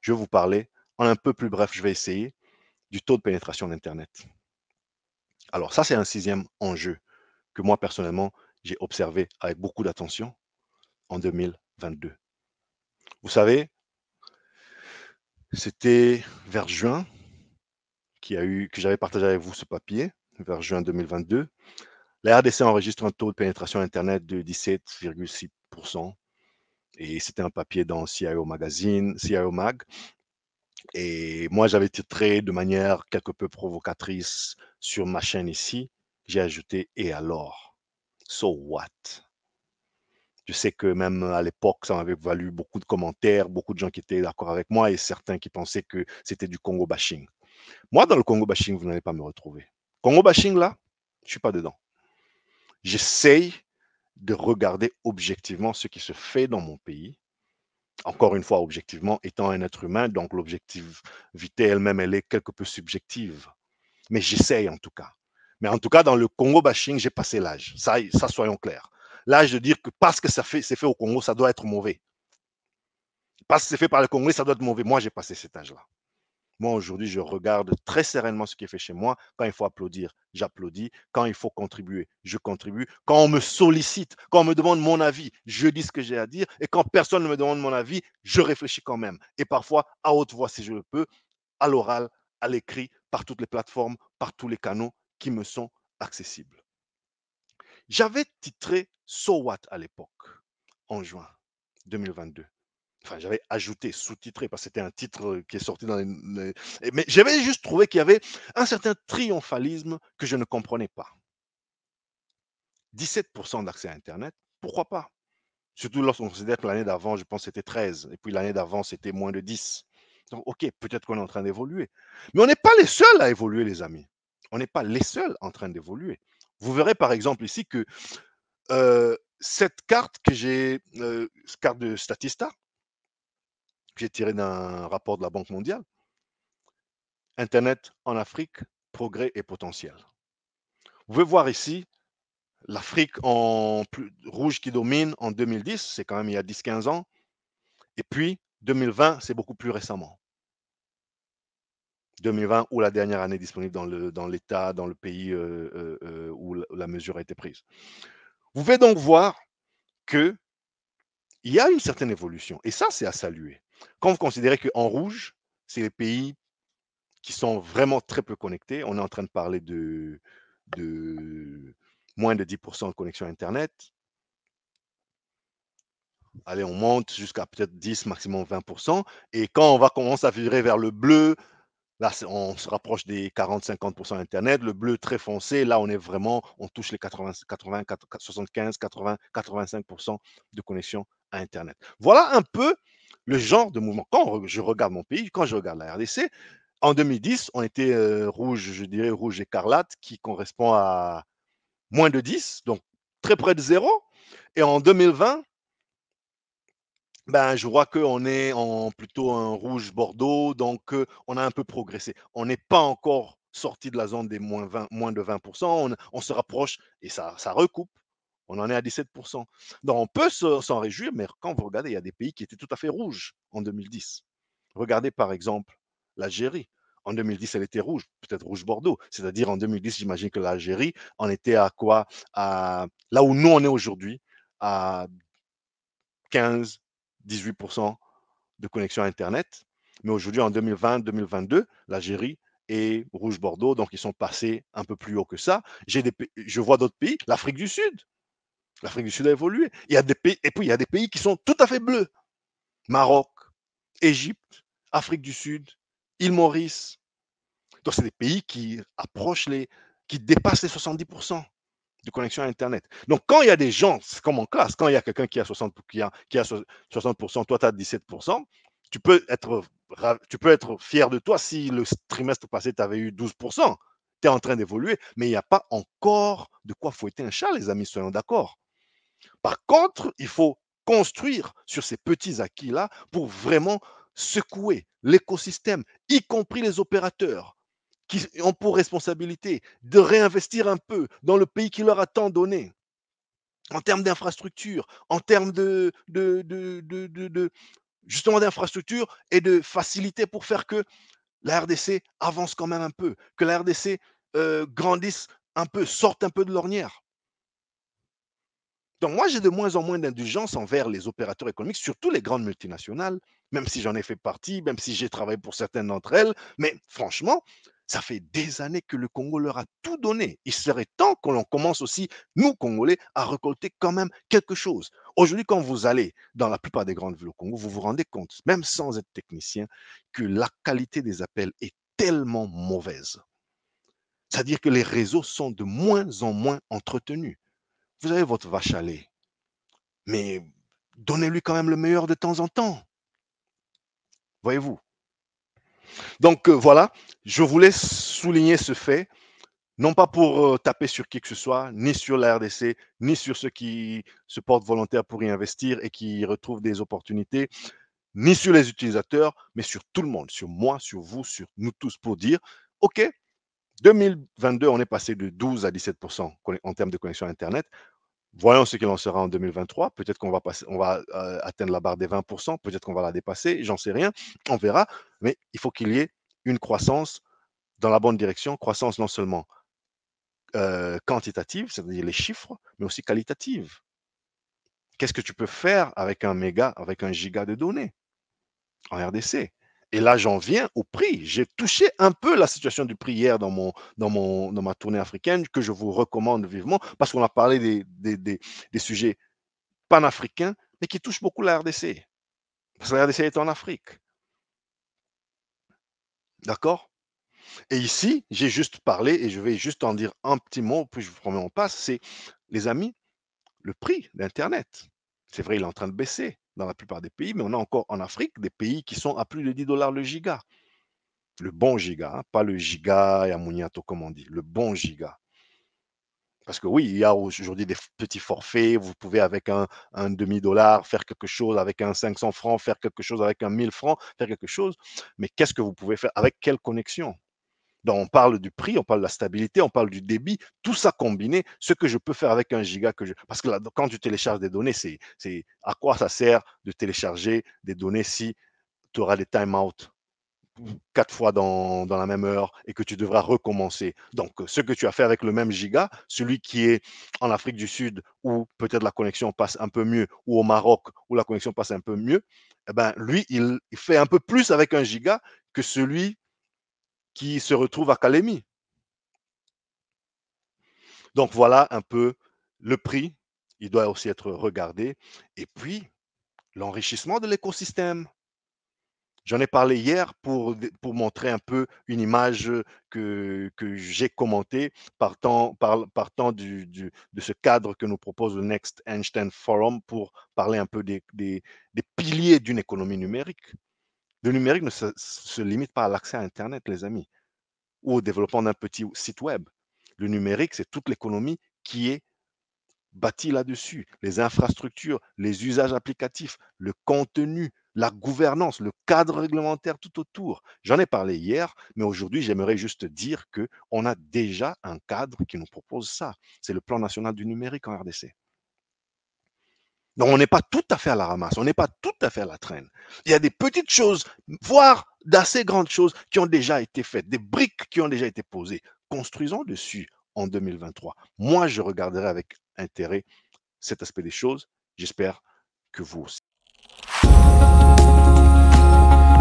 je vais vous parler, en un peu plus bref, je vais essayer, du taux de pénétration d'Internet. Alors ça, c'est un sixième enjeu que moi, personnellement, j'ai observé avec beaucoup d'attention en 2022. Vous savez, c'était vers juin que j'avais partagé avec vous ce papier, vers juin 2022. La RDC enregistre un taux de pénétration Internet de 17,6%. Et c'était un papier dans CIO Magazine, CIO Mag. Et moi, j'avais titré de manière quelque peu provocatrice sur ma chaîne ici. J'ai ajouté et alors? So what? Je sais que même à l'époque, ça m'avait valu beaucoup de commentaires, beaucoup de gens qui étaient d'accord avec moi et certains qui pensaient que c'était du Congo bashing. Moi, dans le Congo bashing, vous n'allez pas me retrouver. Congo bashing, là, je ne suis pas dedans. J'essaye de regarder objectivement ce qui se fait dans mon pays. Encore une fois, objectivement, étant un être humain, donc l'objectivité elle-même, elle est quelque peu subjective. Mais j'essaye en tout cas. Mais en tout cas, dans le Congo bashing, j'ai passé l'âge. Ça, soyons clairs. L'âge de dire que parce que c'est fait au Congo, ça doit être mauvais. Parce que c'est fait par les Congolais, ça doit être mauvais. Moi, j'ai passé cet âge-là. Moi, aujourd'hui, je regarde très sereinement ce qui est fait chez moi. Quand il faut applaudir, j'applaudis. Quand il faut contribuer, je contribue. Quand on me sollicite, quand on me demande mon avis, je dis ce que j'ai à dire. Et quand personne ne me demande mon avis, je réfléchis quand même. Et parfois, à haute voix, si je le peux, à l'oral, à l'écrit, par toutes les plateformes, par tous les canaux qui me sont accessibles. J'avais titré So What à l'époque, en juin 2022. Enfin, j'avais ajouté, sous-titré, parce que c'était un titre qui est sorti dans Mais j'avais juste trouvé qu'il y avait un certain triomphalisme que je ne comprenais pas. 17% d'accès à Internet, pourquoi pas? Surtout lorsqu'on considère que l'année d'avant, je pense, c'était 13, et puis l'année d'avant, c'était moins de 10. Donc, OK, peut-être qu'on est en train d'évoluer. Mais on n'est pas les seuls à évoluer, les amis. On n'est pas les seuls en train d'évoluer. Vous verrez par exemple ici que cette carte que carte de Statista, que j'ai tirée d'un rapport de la Banque mondiale, Internet en Afrique, progrès et potentiel. Vous pouvez voir ici l'Afrique en rouge qui domine en 2010, c'est quand même il y a 10-15 ans, et puis 2020, c'est beaucoup plus récemment. 2020 ou la dernière année disponible dans l'État, dans le pays où la mesure a été prise. Vous pouvez donc voir qu'il y a une certaine évolution, et ça, c'est à saluer. Quand vous considérez qu'en rouge, c'est les pays qui sont vraiment très peu connectés, on est en train de parler de moins de 10% de connexion Internet. Allez, on monte jusqu'à peut-être 10, maximum 20%. Et quand on va commencer à virer vers le bleu, là, on se rapproche des 40-50% Internet. Le bleu très foncé, là, on touche les 80, 80 75, 80, 85% de connexion à Internet. Voilà un peu le genre de mouvement. Quand je regarde mon pays, quand je regarde la RDC, en 2010, on était rouge, je dirais rouge écarlate, qui correspond à moins de 10, donc très près de zéro. Et en 2020, ben, je vois qu'on est en plutôt un rouge bordeaux, donc on a un peu progressé. On n'est pas encore sorti de la zone des moins de 20%, on se rapproche et ça recoupe. On en est à 17%. Donc on peut s'en réjouir, mais quand vous regardez, il y a des pays qui étaient tout à fait rouges en 2010. Regardez par exemple l'Algérie. En 2010, elle était rouge, peut-être rouge bordeaux. C'est-à-dire en 2010, j'imagine que l'Algérie en était à quoi? Là où nous on est aujourd'hui, à 15, 18% de connexion Internet. Mais aujourd'hui, en 2020-2022, l'Algérie est rouge bordeaux, donc ils sont passés un peu plus haut que ça. Je vois d'autres pays, l'Afrique du Sud. L'Afrique du Sud a évolué. Il y a des pays, et puis il y a des pays qui sont tout à fait bleus. Maroc, Égypte, Afrique du Sud, île Maurice. Donc c'est des pays qui qui dépassent les 70% de connexion à Internet. Donc, quand il y a des gens, c'est comme en classe, quand il y a quelqu'un qui a 60%, toi, tu as 17%, tu peux être fier de toi si le trimestre passé, tu avais eu 12%. Tu es en train d'évoluer, mais il n'y a pas encore de quoi fouetter un chat, les amis, soyons d'accord. Par contre, il faut construire sur ces petits acquis-là pour vraiment secouer l'écosystème, y compris les opérateurs qui ont pour responsabilité de réinvestir un peu dans le pays qui leur a tant donné, en termes d'infrastructure, en termes justement d'infrastructures et de facilités pour faire que la RDC avance quand même un peu, que la RDC grandisse un peu, sorte un peu de l'ornière. Donc moi, j'ai de moins en moins d'indulgence envers les opérateurs économiques, surtout les grandes multinationales, même si j'en ai fait partie, même si j'ai travaillé pour certaines d'entre elles. Mais franchement, ça fait des années que le Congo leur a tout donné. Il serait temps que l'on commence aussi, nous, Congolais, à récolter quand même quelque chose. Aujourd'hui, quand vous allez dans la plupart des grandes villes au Congo, vous vous rendez compte, même sans être technicien, que la qualité des appels est tellement mauvaise. C'est-à-dire que les réseaux sont de moins en moins entretenus. Vous avez votre vache à lait, mais donnez-lui quand même le meilleur de temps en temps, voyez-vous. Donc voilà, je voulais souligner ce fait, non pas pour taper sur qui que ce soit, ni sur la RDC, ni sur ceux qui se portent volontaires pour y investir et qui retrouvent des opportunités, ni sur les utilisateurs, mais sur tout le monde, sur moi, sur vous, sur nous tous, pour dire, OK, 2022, on est passé de 12 à 17% en termes de connexion Internet. Voyons ce qu'il en sera en 2023. Peut-être qu'on va, on va atteindre la barre des 20%, peut-être qu'on va la dépasser, j'en sais rien, on verra. Mais il faut qu'il y ait une croissance dans la bonne direction, croissance non seulement quantitative, c'est-à-dire les chiffres, mais aussi qualitative. Qu'est-ce que tu peux faire avec un méga, avec un giga de données en RDC? Et là, j'en viens au prix. J'ai touché un peu la situation du prix hier dans ma tournée africaine, que je vous recommande vivement, parce qu'on a parlé des sujets panafricain, mais qui touche beaucoup la RDC. Parce que la RDC est en Afrique. D'accord? Et ici, j'ai juste parlé, et je vais juste en dire un petit mot, puis je vous promets on passe, c'est, les amis, le prix d'Internet. C'est vrai, il est en train de baisser dans la plupart des pays, mais on a encore en Afrique des pays qui sont à plus de 10 dollars le giga. Le bon giga, hein, pas le giga et ammoniato comme on dit, le bon giga. Parce que oui, il y a aujourd'hui des petits forfaits, vous pouvez avec un demi-dollar faire quelque chose, avec un 500 francs faire quelque chose, avec un 1000 francs faire quelque chose. Mais qu'est-ce que vous pouvez faire? Avec quelle connexion? Donc, on parle du prix, on parle de la stabilité, on parle du débit, tout ça combiné, ce que je peux faire avec un giga que je. Parce que là, quand tu télécharges des données, c'est à quoi ça sert de télécharger des données si tu auras des time-out 4 fois dans la même heure et que tu devras recommencer. Donc, ce que tu as fait avec le même giga, celui qui est en Afrique du Sud où peut-être la connexion passe un peu mieux, ou au Maroc où la connexion passe un peu mieux, eh ben, lui, il fait un peu plus avec un giga que celui qui se retrouve à Kalemi. Donc, voilà un peu le prix. Il doit aussi être regardé. Et puis, l'enrichissement de l'écosystème. J'en ai parlé hier pour montrer un peu une image que j'ai commentée partant de ce cadre que nous propose le Next Einstein Forum pour parler un peu des piliers d'une économie numérique. Le numérique ne se limite pas à l'accès à Internet, les amis, ou au développement d'un petit site web. Le numérique, c'est toute l'économie qui est bâti là-dessus, les infrastructures, les usages applicatifs, le contenu, la gouvernance, le cadre réglementaire tout autour. J'en ai parlé hier, mais aujourd'hui, j'aimerais juste dire qu'on a déjà un cadre qui nous propose ça. C'est le plan national du numérique en RDC. Donc, on n'est pas tout à fait à la ramasse, on n'est pas tout à fait à la traîne. Il y a des petites choses, voire d'assez grandes choses qui ont déjà été faites, des briques qui ont déjà été posées. Construisons dessus en 2023. Moi, je regarderai avec intérêt cet aspect des choses. J'espère que vous aussi.